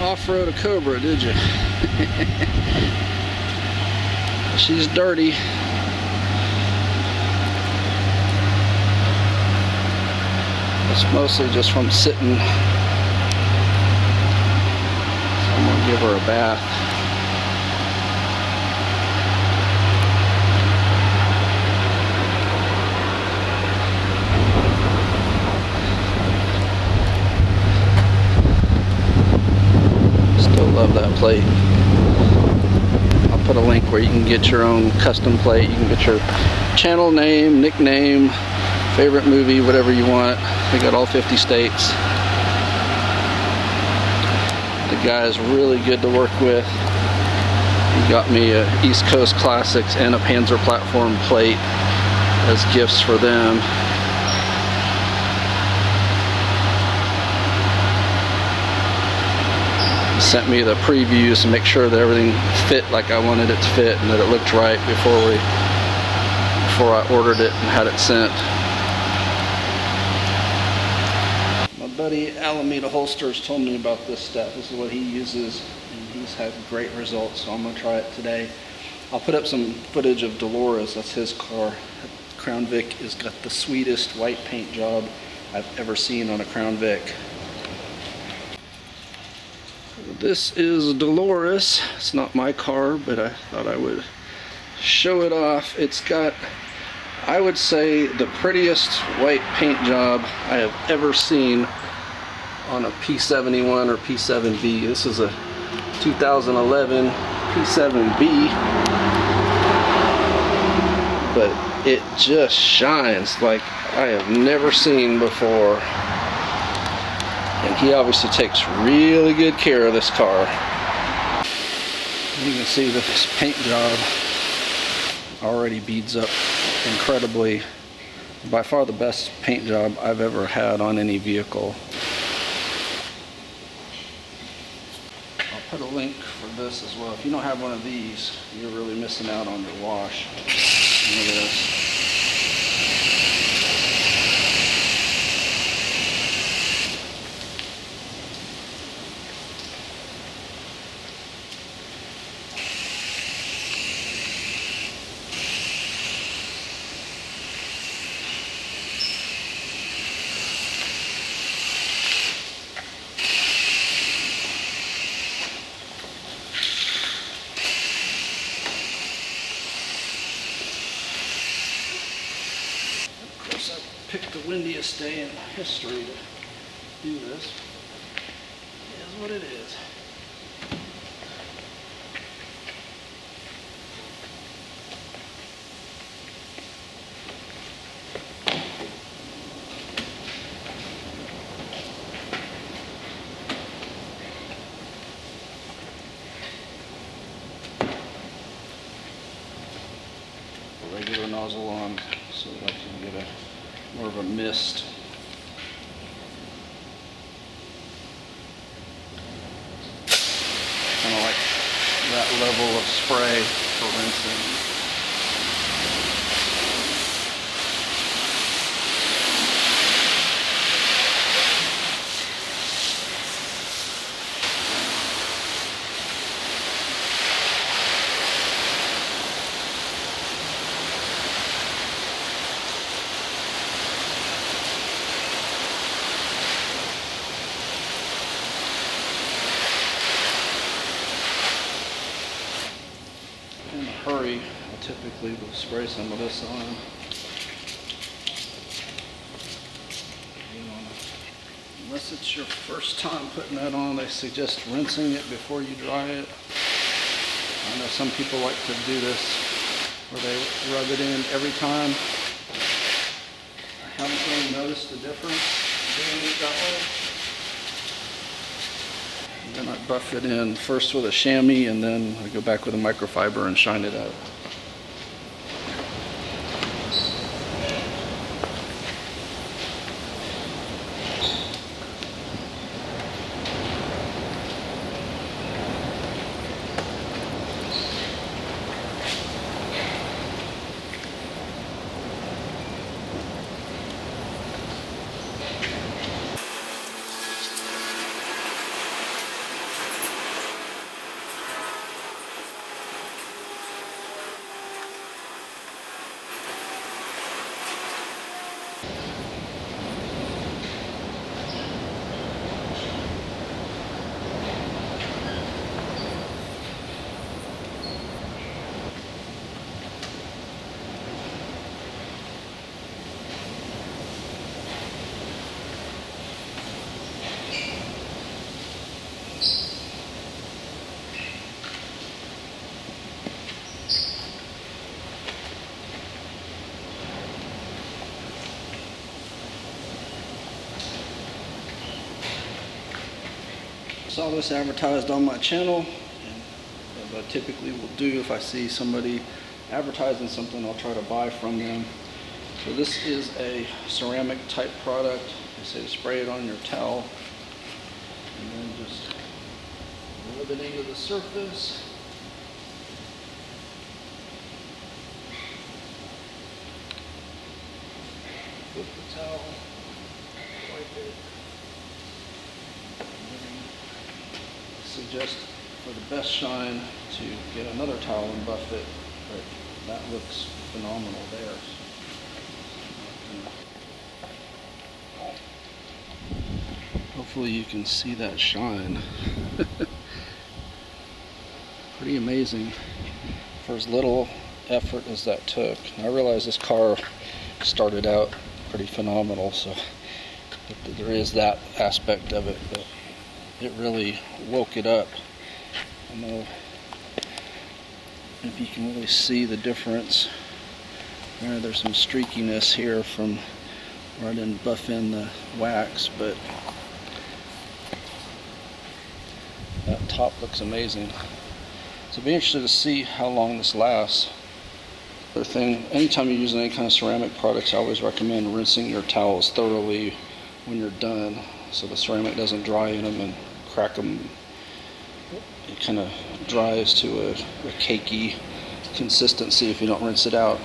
off-road a Cobra, did you? She's dirty. It's mostly just from sitting. So I'm gonna give her a bath. Still love that plate. I'll put a link where you can get your own custom plate. You can get your channel name, nickname, favorite movie, whatever you want. They got all 50 states. The guy is really good to work with. He got me a East Coast Classics and a Panzer platform plate as gifts for them. He sent me the previews to make sure that everything fit like I wanted it to fit and that it looked right before I ordered it and had it sent. My buddy Alameda Holsters told me about this stuff. This is what he uses, and he's had great results, so I'm going to try it today. I'll put up some footage of Dolores. That's his car. Crown Vic has got the sweetest white paint job I've ever seen on a Crown Vic. This is Dolores. It's not my car, but I thought I would show it off. It's got, I would say, the prettiest white paint job I have ever seen on a P71 or P7B. This is a 2011 P7B, but it just shines like I have never seen before. And he obviously takes really good care of this car. You can see that this paint job already beads up incredibly. By far the best paint job I've ever had on any vehicle. I'll put a link for this as well. If you don't have one of these, you're really missing out on your wash. Look at this. I picked the windiest day in history to do this. It is what it is. Regular nozzle on so that I can get more of a mist. Kind of like that level of spray for rinsing. Hurry, I typically will spray some of this on. Unless it's your first time putting that on, they suggest rinsing it before you dry it. I know some people like to do this where they rub it in every time. I haven't really noticed a difference doing it that way. Then I buff it in first with a chamois, and then I go back with a microfiber and shine it out. saw this advertised on my channel, and as I typically will do if I see somebody advertising something, I'll try to buy from them. So this is a ceramic type product. They say to spray it on your towel and then just rub it into the surface. Flip the towel, wipe it. Suggest for the best shine to get another towel and buff it, but that looks phenomenal there. Hopefully you can see that shine. Pretty amazing for as little effort as that took. I realize this car started out pretty phenomenal, so there is that aspect of it, but it really woke it up. I don't know if you can really see the difference. There's some streakiness here from where I didn't buff in the wax, but that top looks amazing. So I'll be interested to see how long this lasts. Other thing, anytime you're using any kind of ceramic products, I always recommend rinsing your towels thoroughly when you're done, so the ceramic doesn't dry in them and crack them. It kind of dries to a cakey consistency if you don't rinse it out.